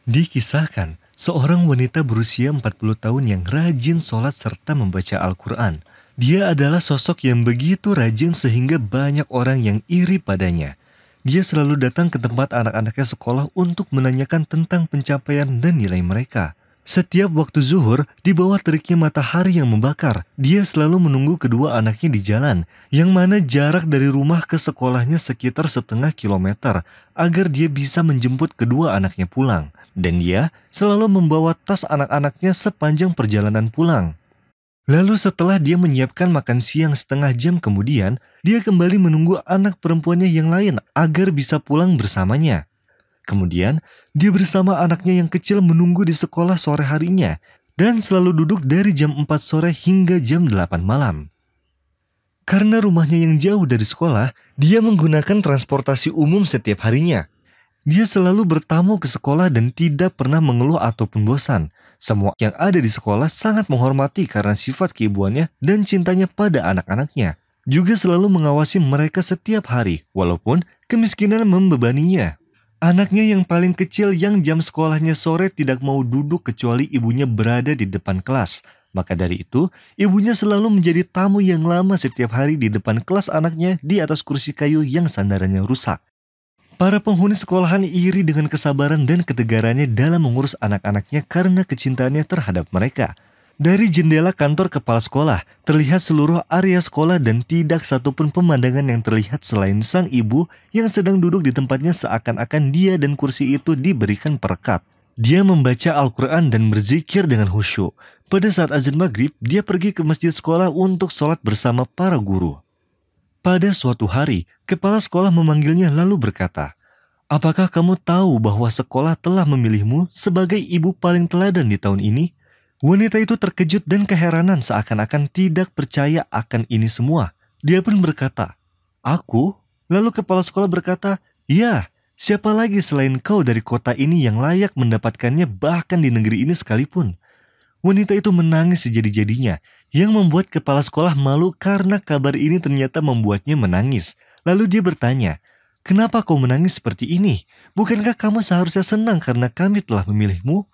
Dikisahkan, seorang wanita berusia 40 tahun yang rajin sholat serta membaca Al-Quran. Dia adalah sosok yang begitu rajin sehingga banyak orang yang iri padanya. Dia selalu datang ke tempat anak-anaknya sekolah untuk menanyakan tentang pencapaian dan nilai mereka. Setiap waktu zuhur, di bawah teriknya matahari yang membakar, dia selalu menunggu kedua anaknya di jalan, yang mana jarak dari rumah ke sekolahnya sekitar 0,5 kilometer, agar dia bisa menjemput kedua anaknya pulang. Dan dia selalu membawa tas anak-anaknya sepanjang perjalanan pulang. Lalu setelah dia menyiapkan makan siang setengah jam kemudian, dia kembali menunggu anak perempuannya yang lain agar bisa pulang bersamanya. Kemudian, dia bersama anaknya yang kecil menunggu di sekolah sore harinya dan selalu duduk dari jam 4 sore hingga jam 8 malam. Karena rumahnya yang jauh dari sekolah, dia menggunakan transportasi umum setiap harinya. Dia selalu bertamu ke sekolah dan tidak pernah mengeluh ataupun bosan. Semua yang ada di sekolah sangat menghormati karena sifat keibuannya dan cintanya pada anak-anaknya. Juga selalu mengawasi mereka setiap hari, walaupun kemiskinan membebaninya. Anaknya yang paling kecil yang jam sekolahnya sore tidak mau duduk kecuali ibunya berada di depan kelas. Maka dari itu, ibunya selalu menjadi tamu yang lama setiap hari di depan kelas anaknya di atas kursi kayu yang sandarannya rusak. Para penghuni sekolahan iri dengan kesabaran dan ketegarannya dalam mengurus anak-anaknya karena kecintaannya terhadap mereka. Dari jendela kantor kepala sekolah, terlihat seluruh area sekolah dan tidak satupun pemandangan yang terlihat selain sang ibu yang sedang duduk di tempatnya seakan-akan dia dan kursi itu diberikan perekat. Dia membaca Al-Quran dan berzikir dengan khusyuk. Pada saat azan maghrib, dia pergi ke masjid sekolah untuk sholat bersama para guru. Pada suatu hari, kepala sekolah memanggilnya lalu berkata, "Apakah kamu tahu bahwa sekolah telah memilihmu sebagai ibu paling teladan di tahun ini?" Wanita itu terkejut dan keheranan seakan-akan tidak percaya akan ini semua. Dia pun berkata, "Aku?" Lalu kepala sekolah berkata, "Ya, siapa lagi selain kau dari kota ini yang layak mendapatkannya bahkan di negeri ini sekalipun?" Wanita itu menangis sejadi-jadinya, yang membuat kepala sekolah malu karena kabar ini ternyata membuatnya menangis. Lalu dia bertanya, "Kenapa kau menangis seperti ini? Bukankah kamu seharusnya senang karena kami telah memilihmu?"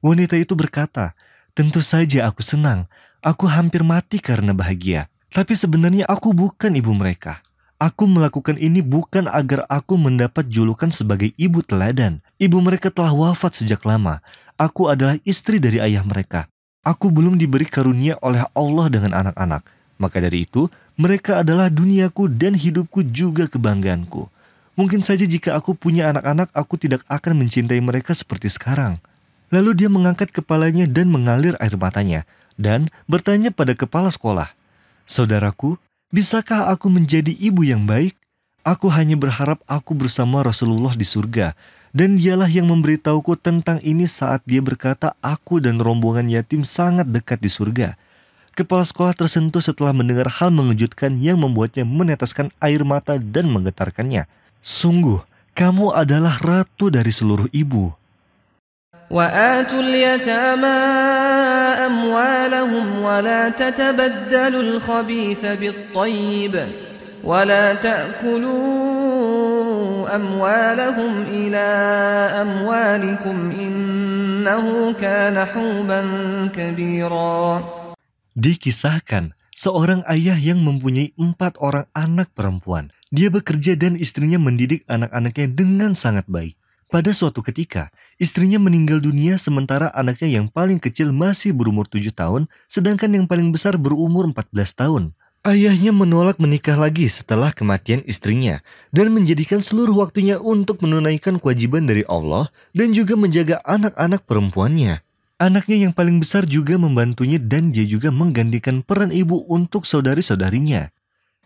Wanita itu berkata, "Tentu saja aku senang. Aku hampir mati karena bahagia. Tapi sebenarnya aku bukan ibu mereka. Aku melakukan ini bukan agar aku mendapat julukan sebagai ibu teladan. Ibu mereka telah wafat sejak lama. Aku adalah istri dari ayah mereka. Aku belum diberi karunia oleh Allah dengan anak-anak. Maka dari itu, mereka adalah duniaku dan hidupku juga kebanggaanku. Mungkin saja jika aku punya anak-anak, aku tidak akan mencintai mereka seperti sekarang." Lalu dia mengangkat kepalanya dan mengalir air matanya, dan bertanya pada kepala sekolah, "Saudaraku, bisakah aku menjadi ibu yang baik? Aku hanya berharap aku bersama Rasulullah di surga, dan dialah yang memberitahuku tentang ini saat dia berkata aku dan rombongan yatim sangat dekat di surga." Kepala sekolah tersentuh setelah mendengar hal mengejutkan yang membuatnya meneteskan air mata dan menggetarkannya. "Sungguh, kamu adalah ratu dari seluruh ibu." وآتوا اليتامى أموالهم ولا تتبدلوا الخبيث بالطيب ولا تأكلوا أموالهم إلى أموالكم إنه كان حوبا كبيرا. Dikisahkan, seorang ayah yang mempunyai 4 orang anak perempuan. Dia bekerja dan istrinya mendidik anak-anaknya dengan sangat baik. Pada suatu ketika, istrinya meninggal dunia sementara anaknya yang paling kecil masih berumur 7 tahun, sedangkan yang paling besar berumur 14 tahun. Ayahnya menolak menikah lagi setelah kematian istrinya dan menjadikan seluruh waktunya untuk menunaikan kewajiban dari Allah dan juga menjaga anak-anak perempuannya. Anaknya yang paling besar juga membantunya dan dia juga menggantikan peran ibu untuk saudari-saudarinya.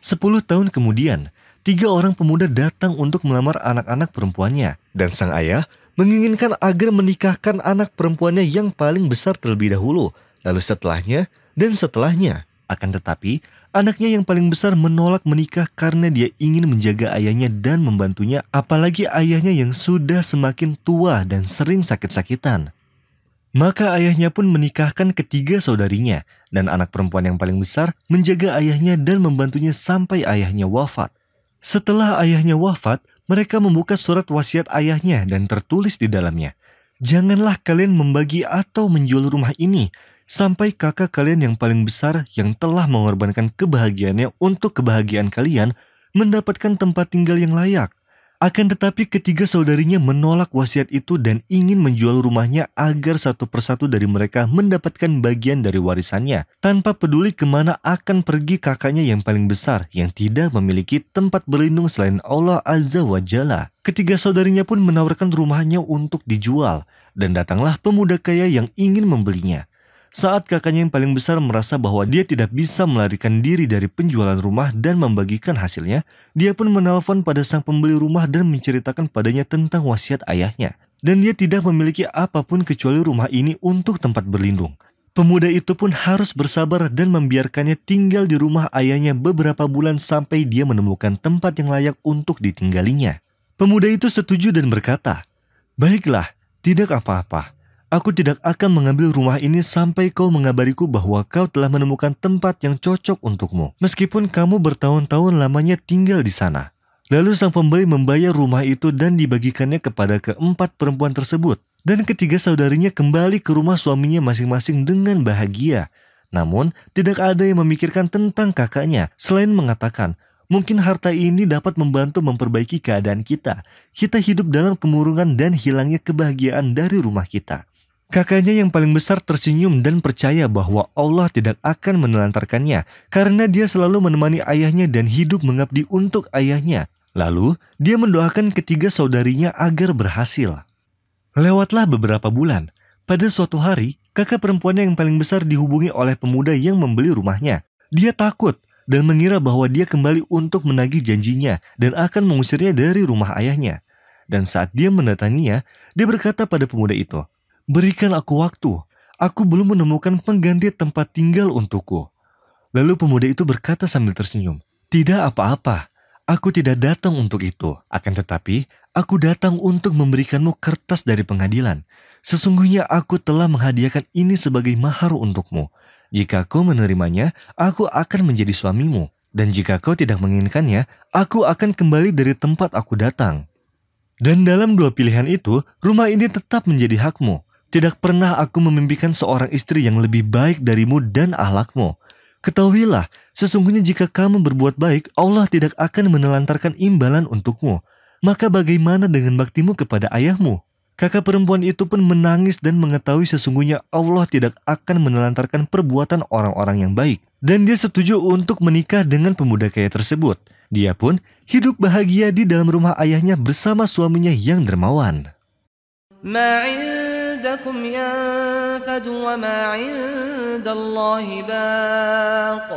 10 tahun kemudian, 3 orang pemuda datang untuk melamar anak-anak perempuannya, dan sang ayah menginginkan agar menikahkan anak perempuannya yang paling besar terlebih dahulu, lalu setelahnya, dan setelahnya. Akan tetapi, anaknya yang paling besar menolak menikah karena dia ingin menjaga ayahnya dan membantunya, apalagi ayahnya yang sudah semakin tua dan sering sakit-sakitan. Maka ayahnya pun menikahkan ketiga saudarinya, dan anak perempuan yang paling besar menjaga ayahnya dan membantunya sampai ayahnya wafat. Setelah ayahnya wafat, mereka membuka surat wasiat ayahnya dan tertulis di dalamnya, Janganlah kalian membagi atau menjual rumah ini sampai kakak kalian yang paling besar yang telah mengorbankan kebahagiaannya untuk kebahagiaan kalian mendapatkan tempat tinggal yang layak. Akan tetapi ketiga saudarinya menolak wasiat itu dan ingin menjual rumahnya agar satu persatu dari mereka mendapatkan bagian dari warisannya, tanpa peduli kemana akan pergi kakaknya yang paling besar yang tidak memiliki tempat berlindung selain Allah Azza wa Jalla. Ketiga saudarinya pun menawarkan rumahnya untuk dijual, dan datanglah pemuda kaya yang ingin membelinya. Saat kakaknya yang paling besar merasa bahwa dia tidak bisa melarikan diri dari penjualan rumah dan membagikan hasilnya, dia pun menelpon pada sang pembeli rumah dan menceritakan padanya tentang wasiat ayahnya. Dan dia tidak memiliki apapun kecuali rumah ini untuk tempat berlindung. Pemuda itu pun harus bersabar dan membiarkannya tinggal di rumah ayahnya beberapa bulan sampai dia menemukan tempat yang layak untuk ditinggalinya. Pemuda itu setuju dan berkata, "Baiklah, tidak apa-apa. Aku tidak akan mengambil rumah ini sampai kau mengabariku bahwa kau telah menemukan tempat yang cocok untukmu, meskipun kamu bertahun-tahun lamanya tinggal di sana." Lalu sang pembeli membayar rumah itu dan dibagikannya kepada keempat perempuan tersebut. Dan ketiga saudarinya kembali ke rumah suaminya masing-masing dengan bahagia. Namun, tidak ada yang memikirkan tentang kakaknya, selain mengatakan, "Mungkin harta ini dapat membantu memperbaiki keadaan kita. Kita hidup dalam kemurungan dan hilangnya kebahagiaan dari rumah kita." Kakaknya yang paling besar tersenyum dan percaya bahwa Allah tidak akan menelantarkannya karena dia selalu menemani ayahnya dan hidup mengabdi untuk ayahnya. Lalu, dia mendoakan ketiga saudarinya agar berhasil. Lewatlah beberapa bulan. Pada suatu hari, kakak perempuannya yang paling besar dihubungi oleh pemuda yang membeli rumahnya. Dia takut dan mengira bahwa dia kembali untuk menagih janjinya dan akan mengusirnya dari rumah ayahnya. Dan saat dia mendatanginya, dia berkata pada pemuda itu, "Berikan aku waktu, aku belum menemukan pengganti tempat tinggal untukku." Lalu pemuda itu berkata sambil tersenyum, "Tidak apa-apa, aku tidak datang untuk itu. Akan tetapi, aku datang untuk memberikanmu kertas dari pengadilan. Sesungguhnya aku telah menghadiahkan ini sebagai mahar untukmu. Jika kau menerimanya, aku akan menjadi suamimu. Dan jika kau tidak menginginkannya, aku akan kembali dari tempat aku datang. Dan dalam dua pilihan itu, rumah ini tetap menjadi hakmu. Tidak pernah aku memimpikan seorang istri yang lebih baik darimu dan akhlakmu. Ketahuilah, sesungguhnya jika kamu berbuat baik, Allah tidak akan menelantarkan imbalan untukmu. Maka bagaimana dengan baktimu kepada ayahmu?" Kakak perempuan itu pun menangis dan mengetahui sesungguhnya Allah tidak akan menelantarkan perbuatan orang-orang yang baik. Dan dia setuju untuk menikah dengan pemuda kaya tersebut. Dia pun hidup bahagia di dalam rumah ayahnya bersama suaminya yang dermawan. ما عندكم ينفد وما عند الله باق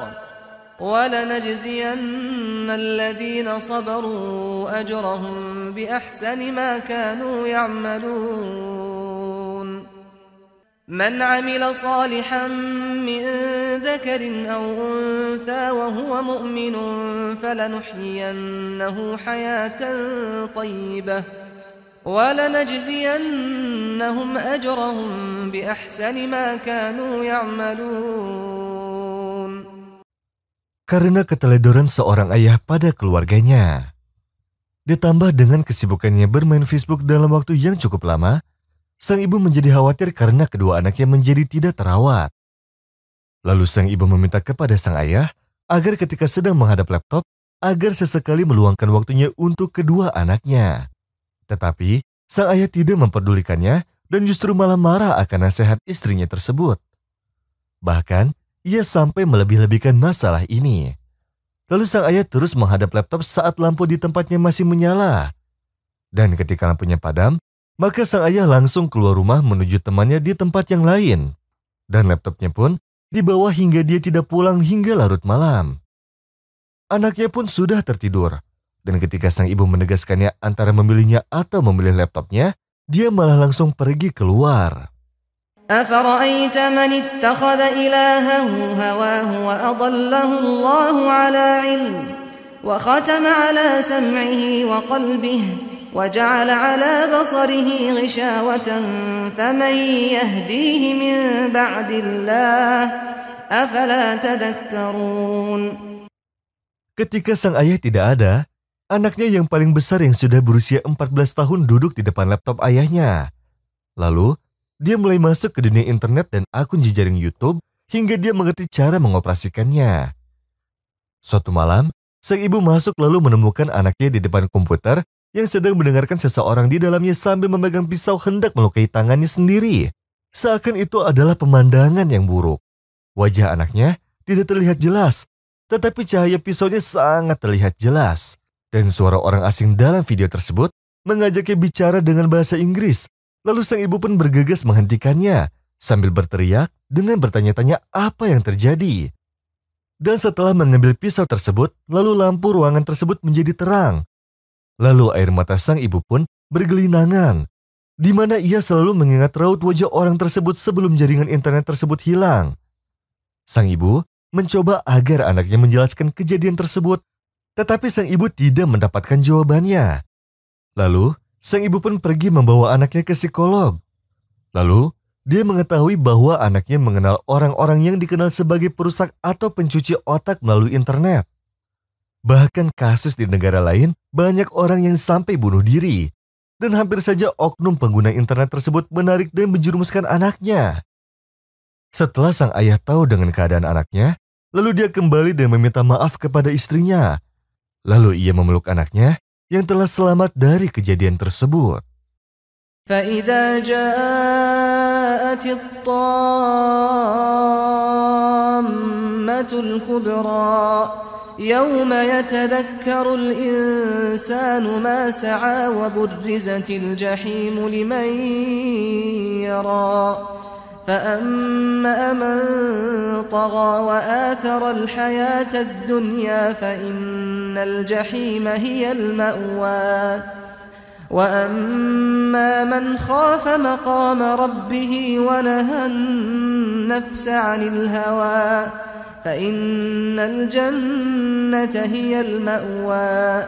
ولنجزين الذين صبروا أجرهم بأحسن ما كانوا يعملون من عمل صالحا من ذكر أو أنثى وهو مؤمن فلنحيينه حياة طيبة وَلَنَجْزِيَنَّهُمْ أَجْرَهُمْ بِأَحْسَنِ مَا كَانُوا يَعْمَلُونَ. Karena keteledoran seorang ayah pada keluarganya, ditambah dengan kesibukannya bermain Facebook dalam waktu yang cukup lama, sang ibu menjadi khawatir karena kedua anaknya menjadi tidak terawat. Lalu sang ibu meminta kepada sang ayah agar ketika sedang menghadap laptop, agar sesekali meluangkan waktunya untuk kedua anaknya. Tetapi, sang ayah tidak memperdulikannya dan justru malah marah akan nasihat istrinya tersebut. Bahkan, ia sampai melebih-lebihkan masalah ini. Lalu sang ayah terus menghadap laptop saat lampu di tempatnya masih menyala. Dan ketika lampunya padam, maka sang ayah langsung keluar rumah menuju temannya di tempat yang lain. Dan laptopnya pun dibawa hingga dia tidak pulang hingga larut malam. Anaknya pun sudah tertidur. Dan ketika sang ibu menegaskannya antara memilihnya atau memilih laptopnya, dia malah langsung pergi keluar. أَفَرَأَيْتَ مَنِ اتَّخَذَ إِلَٰهَهُ هَوَاهُ وَأَضَلَّهُ اللَّهُ عَلَىٰ عِلْمٍ وَخَتَمَ عَلَىٰ سَمْعِهِ وَقَلْبِهِ وَجَعَلَ عَلَىٰ بَصَرِهِ غِشَاوَةً فَمَن يَهْدِيهِ مِن بَعْدِ اللَّهِ أَفَلَا تَذَكَّرُونَ. Ketika sang ayah tidak ada, anaknya yang paling besar yang sudah berusia 14 tahun duduk di depan laptop ayahnya. Lalu, dia mulai masuk ke dunia internet dan akun jejaring YouTube hingga dia mengerti cara mengoperasikannya. Suatu malam, sang ibu masuk lalu menemukan anaknya di depan komputer yang sedang mendengarkan seseorang di dalamnya sambil memegang pisau hendak melukai tangannya sendiri. Seakan itu adalah pemandangan yang buruk. Wajah anaknya tidak terlihat jelas, tetapi cahaya pisaunya sangat terlihat jelas. Dan suara orang asing dalam video tersebut mengajaknya bicara dengan bahasa Inggris. Lalu sang ibu pun bergegas menghentikannya sambil berteriak dengan bertanya-tanya apa yang terjadi. Dan setelah mengambil pisau tersebut, lalu lampu ruangan tersebut menjadi terang. Lalu air mata sang ibu pun bergelinangan, di mana ia selalu mengingat raut wajah orang tersebut sebelum jaringan internet tersebut hilang. Sang ibu mencoba agar anaknya menjelaskan kejadian tersebut, tetapi sang ibu tidak mendapatkan jawabannya. Lalu, sang ibu pun pergi membawa anaknya ke psikolog. Lalu, dia mengetahui bahwa anaknya mengenal orang-orang yang dikenal sebagai perusak atau pencuci otak melalui internet. Bahkan kasus di negara lain, banyak orang yang sampai bunuh diri. Dan hampir saja oknum pengguna internet tersebut menarik dan menjerumuskan anaknya. Setelah sang ayah tahu dengan keadaan anaknya, lalu dia kembali dan meminta maaf kepada istrinya. Lalu ia memeluk anaknya yang telah selamat dari kejadian tersebut. فَإِذَا جَاءَتِ الطَّامَّةُ الْكُبْرَى يَوْمَ يَتَذَكَّرُ الْإِنسَانُ مَا سَعَى وَبُرِّزَتِ الْجَحِيمُ لِمَنْ يَرَى فَأَمَّا مَنْ طَغَى وَآثَرَ الْحَيَاةَ الدُّنْيا فَإِنَّ الْجَحِيمَ هِيَ الْمَأْوَى وَأَمَّا مَنْ خَافَ مَقَامَ رَبِّهِ وَنَهَى النَّفْسَ عَنِ الْهَوَى فَإِنَّ الْجَنَّةَ هِيَ الْمَأْوَى